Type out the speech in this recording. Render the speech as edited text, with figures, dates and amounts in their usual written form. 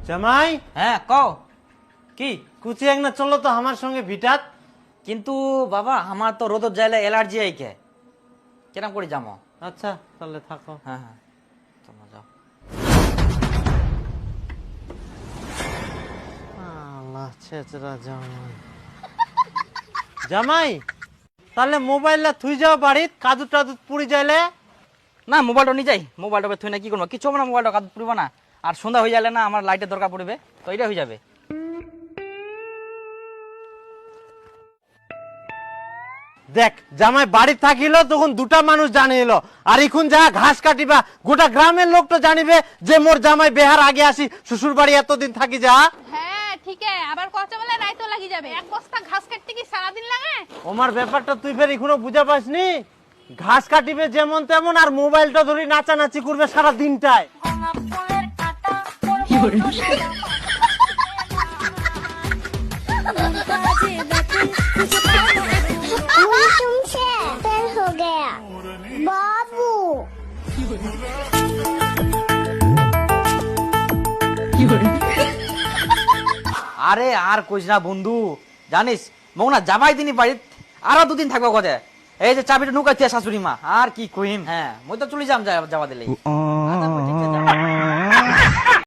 জামাই হ্যাঁ কও কি কুচি এক না চলো তো আমার সঙ্গে ভিটাত। কিন্তু বাবা আমার তো রোদর যাইলে অ্যালার্জি আইকে কেরম করে যাবো? আচ্ছা তাহলে থাকো। হ্যাঁ হ্যাঁ তোমরা যাও। আল্লাহ ছেচরা জামাই। জামাই তাহলে মোবাইলটা থুই যাও বাড়িত, কাদু টাদু পুড়ি যাইলে। না মোবাইলটা নিয়ে যাই, মোবাইলটা থুই না কি করবো, কিছু হবে না, মোবাইলটা কাজ পুড়িব না। আর সন্ধ্যা হয়ে গেলে না আমার লাইটের দরকার পড়বে, তো এটা হয়ে যাবে। দেখ জামাই বাড়ি থাকিল তখন দুটা মানুষ জানিল, আর এখন যা ঘাস কাটিবা গোটা গ্রামের লোক তো জানিবে যে মোর জামাই বেহার আগে আসি শ্বশুর বাড়ি এতদিন থাকি যা। হ্যাঁ ঠিক আছে, আবার কত বেলা রাইতো লাগি যাবে, এক বস্তা ঘাস কাটতে কি সারাদিন লাগে? ওমার ব্যাপারটা তুই ফের এখনো বুঝা পাসনি। ঘাস কাটিবে যেমন তেমন, আর মোবাইলটা ধরে নাচানাচি করবে সারা দিনটায়। तुमसे बेर हो गया बाबू। আরে আর কইস না বন্ধু, জানিস মৌনা জামাই দিনই বাড়িত আরো দুদিন থাকবো কথা। এই যে চাবিটা নুকাইতে শাশুড়ি মা, আর কি কহিম। হ্যাঁ মই তো চলে যাম, যাওয়া দিলে